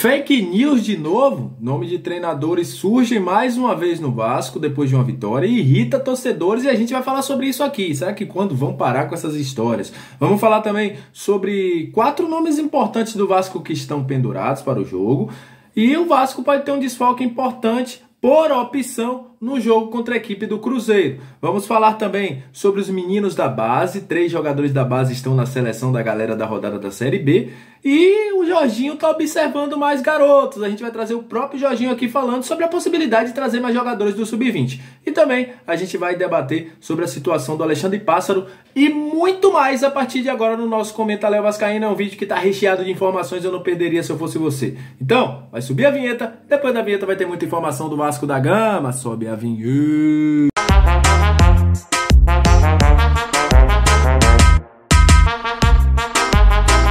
Fake news de novo? Nome de treinadores surge mais uma vez no Vasco depois de uma vitória e irrita torcedores, e a gente vai falar sobre isso aqui. Será que quando vão parar com essas histórias? Vamos falar também sobre 4 nomes importantes do Vasco que estão pendurados para o jogo, e o Vasco pode ter um desfalque importante por opção no jogo contra a equipe do Cruzeiro. Vamos falar também sobre os meninos da base. 3 jogadores da base estão na seleção da galera da rodada da Série B. E o Jorginho está observando mais garotos. A gente vai trazer o próprio Jorginho aqui falando sobre a possibilidade de trazer mais jogadores do Sub-20. E também a gente vai debater sobre a situação do Alexandre Pássaro e muito mais a partir de agora no nosso Comenta Léo Vascaíno. É um vídeo que está recheado de informações, eu não perderia se eu fosse você. Então, vai subir a vinheta. Depois da vinheta vai ter muita informação do Vasco da Gama. Sobe a vinheta.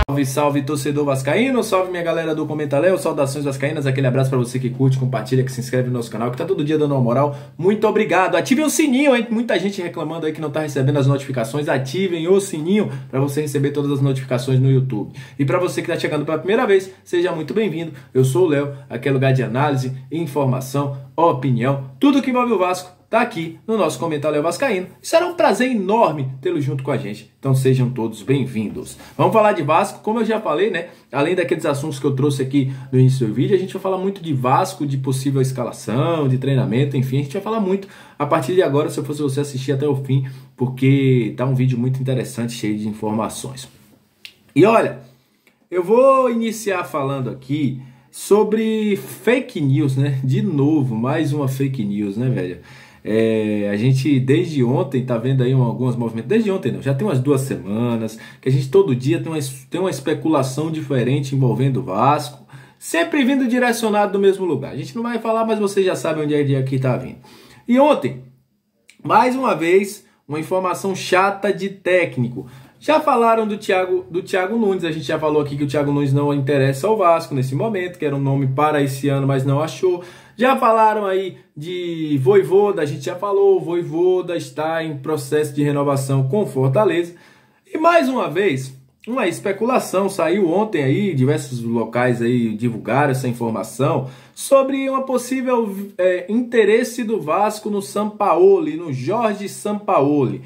Salve, salve, torcedor vascaíno, salve minha galera do Comenta Léo, saudações vascaínas, aquele abraço pra você que curte, compartilha, que se inscreve no nosso canal, que tá todo dia dando uma moral. Muito obrigado. Ativem o sininho, hein? Muita gente reclamando aí que não tá recebendo as notificações. Ativem o sininho pra você receber todas as notificações no YouTube. E pra você que tá chegando pela primeira vez, seja muito bem-vindo. Eu sou o Léo, aqui é lugar de análise, informação, opinião, tudo que envolve o Vasco tá aqui no nosso Comenta Léo Vascaíno. Será um prazer enorme tê-lo junto com a gente. Então sejam todos bem-vindos. Vamos falar de Vasco, como eu já falei, né? Além daqueles assuntos que eu trouxe aqui no início do vídeo, a gente vai falar muito de Vasco, de possível escalação, de treinamento, enfim, a gente vai falar muito a partir de agora, se eu fosse você assistir até o fim, porque tá um vídeo muito interessante, cheio de informações. E olha, eu vou iniciar falando aqui sobre fake news, né? De novo, mais uma fake news, né, velho? A gente desde ontem tá vendo aí alguns movimentos, desde ontem não, já tem umas 2 semanas que a gente todo dia tem uma especulação diferente envolvendo o Vasco, sempre vindo direcionado do mesmo lugar. A gente não vai falar, mas vocês já sabem onde é que tá vindo. E ontem, mais uma vez, uma informação chata de técnico. Já falaram do Thiago Nunes, a gente já falou aqui que o Thiago Nunes não interessa ao Vasco nesse momento, que era um nome para esse ano, mas não achou. Já falaram aí de Vojvoda, a gente já falou, o Vojvoda está em processo de renovação com Fortaleza. E mais uma vez, uma especulação saiu ontem aí, diversos locais aí divulgaram essa informação sobre uma possível interesse do Vasco no Sampaoli, no Jorge Sampaoli.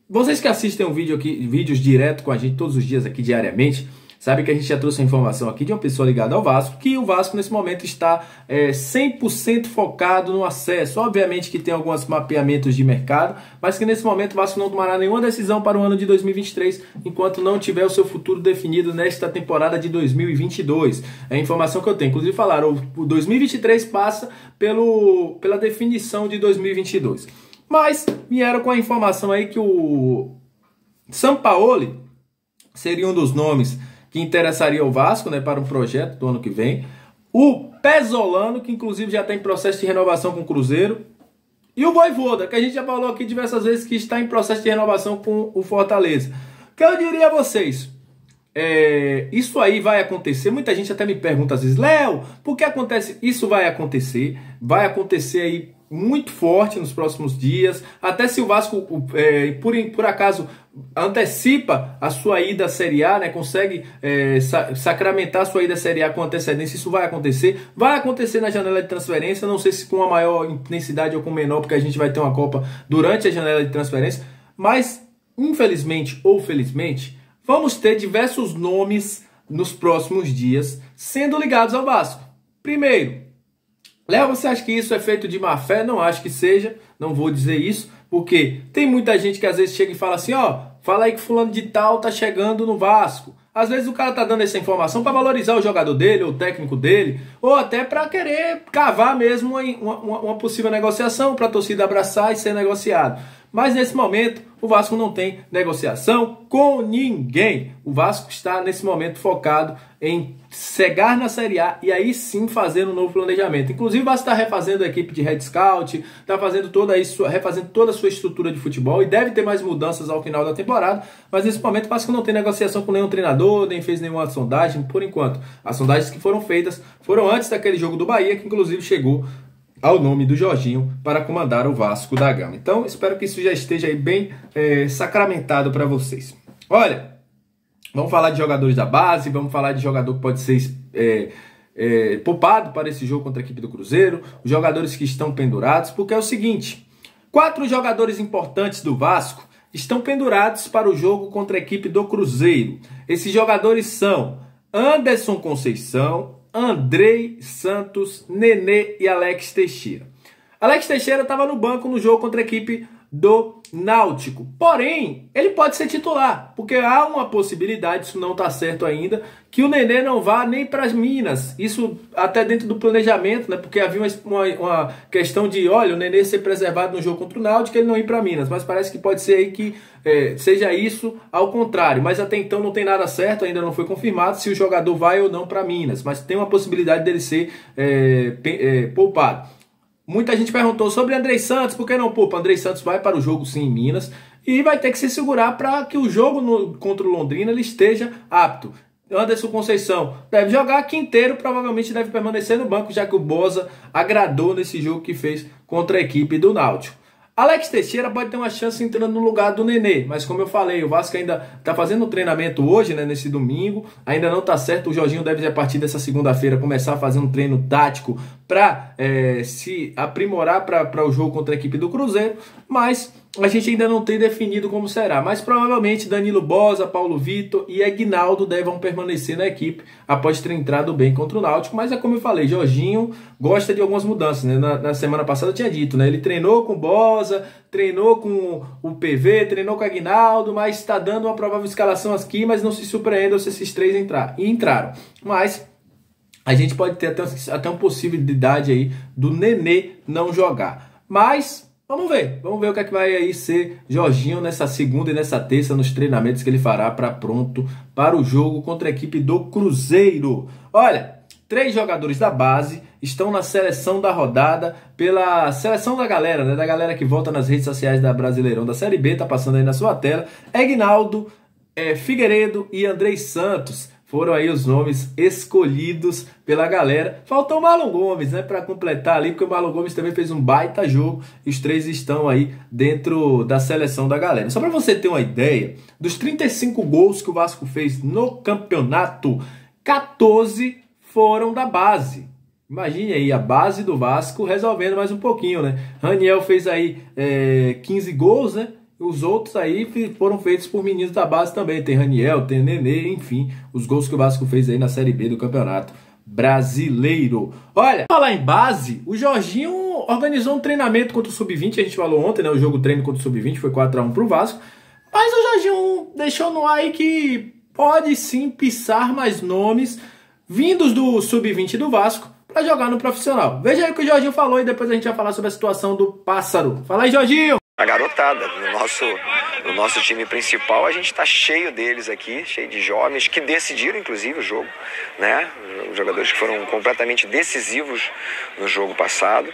Vocês que assistem um vídeo aqui, vídeos direto com a gente todos os dias aqui diariamente, sabe que a gente já trouxe a informação aqui de uma pessoa ligada ao Vasco, que o Vasco nesse momento está 100% focado no acesso. Obviamente que tem alguns mapeamentos de mercado, mas que nesse momento o Vasco não tomará nenhuma decisão para o ano de 2023, enquanto não tiver o seu futuro definido nesta temporada de 2022. É a informação que eu tenho. Inclusive falaram, o 2023 passa pela definição de 2022. Mas vieram com a informação aí que o Sampaoli seria um dos nomes que interessaria ao Vasco, né, para um projeto do ano que vem. O Pesolano, que inclusive já está em processo de renovação com o Cruzeiro. E o Vojvoda, que a gente já falou aqui diversas vezes que está em processo de renovação com o Fortaleza. O que eu diria a vocês? Isso aí vai acontecer. Muita gente até me pergunta às vezes, Léo, por que acontece? Isso vai acontecer aí muito forte nos próximos dias. Até se o Vasco, por acaso, antecipa a sua ida à Série A, né, consegue sacramentar a sua ida à Série A com antecedência, isso vai acontecer. Vai acontecer na janela de transferência, não sei se com a maior intensidade ou com menor, porque a gente vai ter uma Copa durante a janela de transferência. Mas, infelizmente ou felizmente, vamos ter diversos nomes nos próximos dias sendo ligados ao Vasco. Primeiro, Léo, você acha que isso é feito de má fé? Não acho que seja, não vou dizer isso, porque tem muita gente que às vezes chega e fala assim, fala aí que fulano de tal tá chegando no Vasco. Às vezes o cara tá dando essa informação para valorizar o jogador dele, ou o técnico dele, ou até para querer cavar mesmo uma possível negociação para a torcida abraçar e ser negociado. Mas nesse momento o Vasco não tem negociação com ninguém. O Vasco está nesse momento focado em chegar na Série A e aí sim fazer um novo planejamento. Inclusive o Vasco está refazendo a equipe de Red Scout, está refazendo toda a sua estrutura de futebol e deve ter mais mudanças ao final da temporada, mas nesse momento o Vasco não tem negociação com nenhum treinador, nem fez nenhuma sondagem por enquanto. As sondagens que foram feitas foram antes daquele jogo do Bahia, que inclusive chegou ao nome do Jorginho para comandar o Vasco da Gama. Então, espero que isso já esteja aí bem sacramentado para vocês. Olha, vamos falar de jogadores da base, vamos falar de jogador que pode ser poupado para esse jogo contra a equipe do Cruzeiro, os jogadores que estão pendurados, porque é o seguinte, 4 jogadores importantes do Vasco estão pendurados para o jogo contra a equipe do Cruzeiro. Esses jogadores são Anderson Conceição, Andrei Santos, Nenê e Alex Teixeira. Alex Teixeira estava no banco no jogo contra a equipe do Náutico. Porém, ele pode ser titular, porque há uma possibilidade, isso não está certo ainda, que o Nenê não vá nem para as Minas. Isso até dentro do planejamento, né? Porque havia uma questão de, olha, o Nenê ser preservado no jogo contra o Náutico, ele não ir para Minas. Mas parece que pode ser aí que seja isso ao contrário. Mas até então não tem nada certo, ainda não foi confirmado se o jogador vai ou não para Minas. Mas tem uma possibilidade dele ser poupado. Muita gente perguntou sobre Andrei Santos, por que não poupa? Andrei Santos vai para o jogo sim em Minas e vai ter que se segurar para que o jogo contra o Londrina ele esteja apto. Anderson Conceição deve jogar, Quinteiro provavelmente deve permanecer no banco, já que o Boza agradou nesse jogo que fez contra a equipe do Náutico. Alex Teixeira pode ter uma chance entrando no lugar do Nenê, mas como eu falei, o Vasco ainda está fazendo um treinamento hoje, né, nesse domingo, ainda não está certo, o Jorginho deve a partir dessa segunda-feira começar a fazer um treino tático para se aprimorar para o jogo contra a equipe do Cruzeiro, mas a gente ainda não tem definido como será, mas provavelmente Danilo Boza, Paulo Vitor e Aguinaldo devem permanecer na equipe após ter entrado bem contra o Náutico, mas é como eu falei, Jorginho gosta de algumas mudanças, né? Na semana passada eu tinha dito, né? Ele treinou com Boza, treinou com o PV, treinou com o Aguinaldo, mas está dando uma provável escalação aqui, mas não se surpreendam se esses 3 entraram, mas a gente pode ter até uma possibilidade aí do Nenê não jogar, mas vamos ver o que é que vai aí ser Jorginho nessa segunda e nessa terça nos treinamentos que ele fará para pronto para o jogo contra a equipe do Cruzeiro. Olha, 3 jogadores da base estão na seleção da rodada pela seleção da galera, né? Da galera que vota nas redes sociais da Brasileirão da Série B, tá passando aí na sua tela. Aguinaldo, Figueiredo e Andrei Santos foram aí os nomes escolhidos pela galera. Faltou o Marlon Gomes, né, para completar ali, porque o Marlon Gomes também fez um baita jogo. E os 3 estão aí dentro da seleção da galera. Só para você ter uma ideia, dos 35 gols que o Vasco fez no campeonato, 14 foram da base. Imagine aí a base do Vasco resolvendo mais um pouquinho, né? Raniel fez aí 15 gols, né? Os outros aí foram feitos por meninos da base também. Tem Raniel, tem Nenê, enfim. Os gols que o Vasco fez aí na Série B do Campeonato Brasileiro. Olha, falar em base, o Jorginho organizou um treinamento contra o Sub-20. A gente falou ontem, né? O jogo treino contra o Sub-20 foi 4-1 pro Vasco. Mas o Jorginho deixou no ar aí que pode sim pisar mais nomes vindos do Sub-20 do Vasco para jogar no profissional. Veja aí o que o Jorginho falou e depois a gente vai falar sobre a situação do Pássaro. Fala aí, Jorginho! A garotada, no nosso time principal, a gente está cheio deles aqui, cheio de jovens que decidiram inclusive o jogo, né? Jogadores que foram completamente decisivos no jogo passado.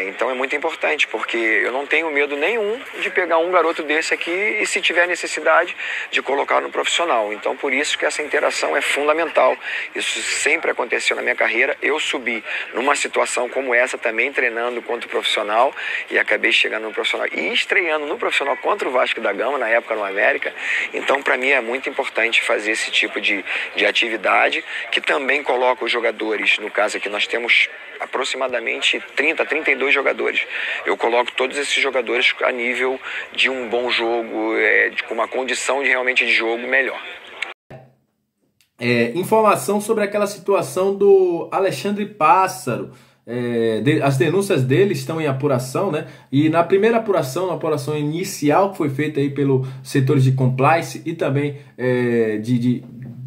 Então é muito importante, porque eu não tenho medo nenhum de pegar um garoto desse aqui e, se tiver necessidade, de colocar no profissional. Então por isso que essa interação é fundamental. Isso sempre aconteceu na minha carreira. Eu subi numa situação como essa também, treinando contra o profissional, e acabei chegando no profissional e estreando no profissional contra o Vasco da Gama, na época no América. Então para mim é muito importante fazer esse tipo de atividade, que também coloca os jogadores, no caso aqui nós temos aproximadamente 32 jogadores. Eu coloco todos esses jogadores a nível de um bom jogo, com uma condição realmente de jogo melhor. Informação sobre aquela situação do Alexandre Pássaro. As denúncias dele estão em apuração, né? E na primeira apuração, na apuração inicial que foi feita aí pelos setores de compliance e também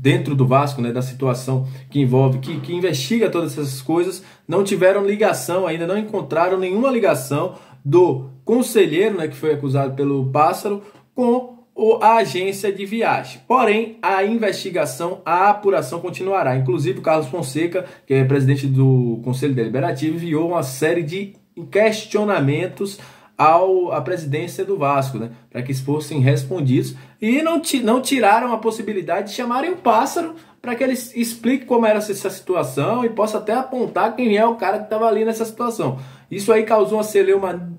dentro do Vasco, né, da situação que envolve, que investiga todas essas coisas, não tiveram ligação ainda, não encontraram nenhuma ligação do conselheiro, né, que foi acusado pelo Pássaro, com a agência de viagem. Porém, a investigação, a apuração continuará. Inclusive, o Carlos Fonseca, que é presidente do Conselho Deliberativo, enviou uma série de questionamentos à presidência do Vasco, né, para que eles fossem respondidos, e não tiraram a possibilidade de chamarem o Pássaro para que ele explique como era essa situação e possa até apontar quem é o cara que estava ali nessa situação. Isso aí causou uma celeuma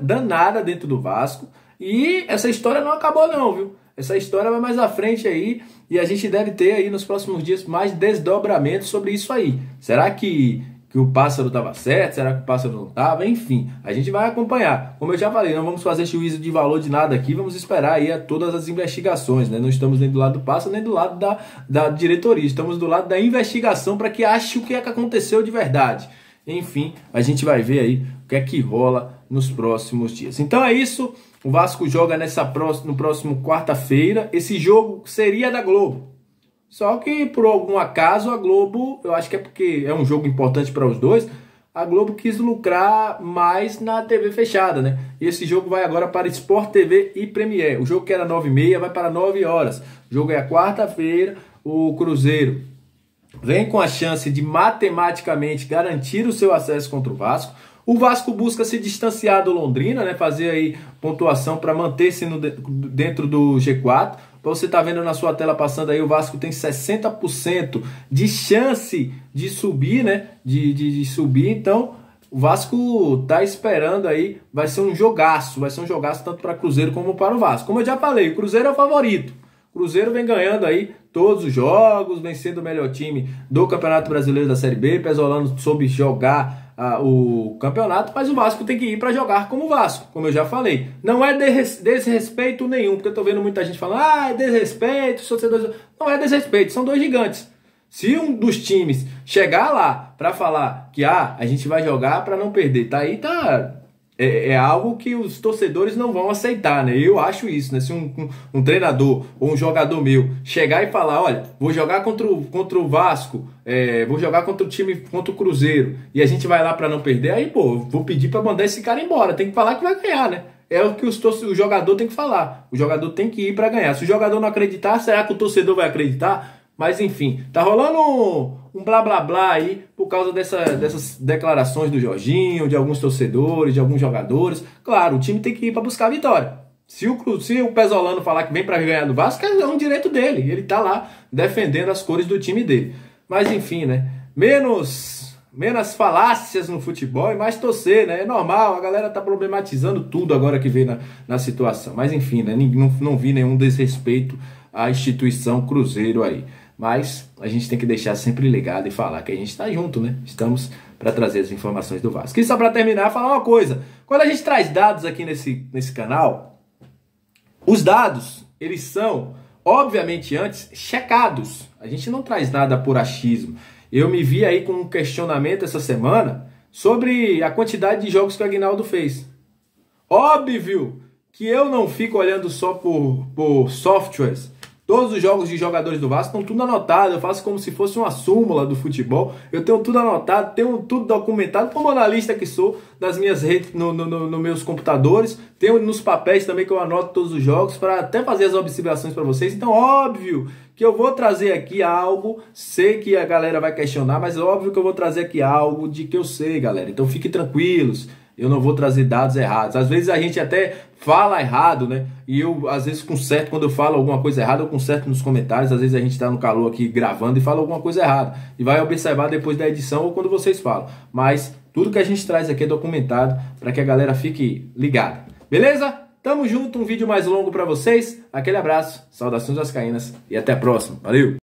danada dentro do Vasco, e essa história não acabou não, viu? Essa história vai mais à frente aí, e a gente deve ter aí nos próximos dias mais desdobramentos sobre isso aí. Será que o Pássaro estava certo? Será que o Pássaro não estava? Enfim, a gente vai acompanhar. Como eu já falei, não vamos fazer juízo de valor de nada aqui, vamos esperar aí todas as investigações, né? Não estamos nem do lado do Pássaro, nem do lado da diretoria, estamos do lado da investigação para que ache o que é que aconteceu de verdade. Enfim, a gente vai ver aí o que é que rola nos próximos dias. Então é isso, o Vasco joga no próximo quarta-feira. Esse jogo seria da Globo. Só que por algum acaso a Globo, eu acho que é porque é um jogo importante para os dois, a Globo quis lucrar mais na TV fechada, né? E esse jogo vai agora para Sport TV e Premiere. O jogo que era 9h30 vai para 9 horas. O jogo é a quarta-feira, o Cruzeiro vem com a chance de matematicamente garantir o seu acesso contra o Vasco. O Vasco busca se distanciar do Londrina, né? Fazer aí pontuação para manter-se dentro do G4. Você está vendo na sua tela passando aí, o Vasco tem 60% de chance de subir, né? De subir, então o Vasco tá esperando aí, vai ser um jogaço tanto para Cruzeiro como para o Vasco. Como eu já falei, o Cruzeiro é o favorito. O Cruzeiro vem ganhando aí todos os jogos, vem sendo o melhor time do Campeonato Brasileiro da Série B. Pesolano soube jogar o campeonato, mas o Vasco tem que ir para jogar como o Vasco, como eu já falei. Não é desrespeito nenhum, porque eu tô vendo muita gente falando, é desrespeito, torcedores. Não é desrespeito, são dois gigantes. Se um dos times chegar lá para falar que a gente vai jogar para não perder, é algo que os torcedores não vão aceitar, né? Eu acho isso, né? Se um treinador ou um jogador meu chegar e falar, olha, vou jogar contra o Vasco, vou jogar contra o Cruzeiro, e a gente vai lá para não perder, aí, pô, vou pedir para mandar esse cara embora. Tem que falar que vai ganhar, né? É o que o jogador tem que falar. O jogador tem que ir para ganhar. Se o jogador não acreditar, será que o torcedor vai acreditar? Mas enfim, tá rolando um blá blá blá aí por causa dessas declarações do Jorginho, de alguns torcedores, de alguns jogadores. Claro, o time tem que ir para buscar a vitória. Se o Pesolano falar que vem para ganhar do Vasco, é um direito dele. Ele tá lá defendendo as cores do time dele. Mas enfim, né? Menos falácias no futebol e mais torcer, né? É normal, a galera tá problematizando tudo agora que vem na situação. Mas enfim, né? Não vi nenhum desrespeito à instituição Cruzeiro aí. Mas a gente tem que deixar sempre ligado e falar que a gente está junto, né? Estamos para trazer as informações do Vasco. E só para terminar, falar uma coisa. Quando a gente traz dados aqui nesse canal, os dados, eles são, obviamente, antes checados. A gente não traz nada por achismo. Eu me vi aí com um questionamento essa semana sobre a quantidade de jogos que o Aguinaldo fez. Óbvio que eu não fico olhando só por softwares. Todos os jogos de jogadores do Vasco estão tudo anotado. Eu faço como se fosse uma súmula do futebol. Eu tenho tudo anotado, tenho tudo documentado, como analista que sou, das minhas redes, nos meus computadores. Tenho nos papéis também que eu anoto todos os jogos para até fazer as observações para vocês. Então, óbvio que eu vou trazer aqui algo. Sei que a galera vai questionar, mas óbvio que eu vou trazer aqui algo de que eu sei, galera. Então, fiquem tranquilos. Eu não vou trazer dados errados. Às vezes a gente até fala errado, né? E eu, às vezes, conserto quando eu falo alguma coisa errada, eu conserto nos comentários. Às vezes a gente tá no calor aqui gravando e fala alguma coisa errada. E vai observar depois da edição ou quando vocês falam. Mas tudo que a gente traz aqui é documentado para que a galera fique ligada. Beleza? Tamo junto, um vídeo mais longo para vocês. Aquele abraço, saudações vascaínas e até a próxima. Valeu!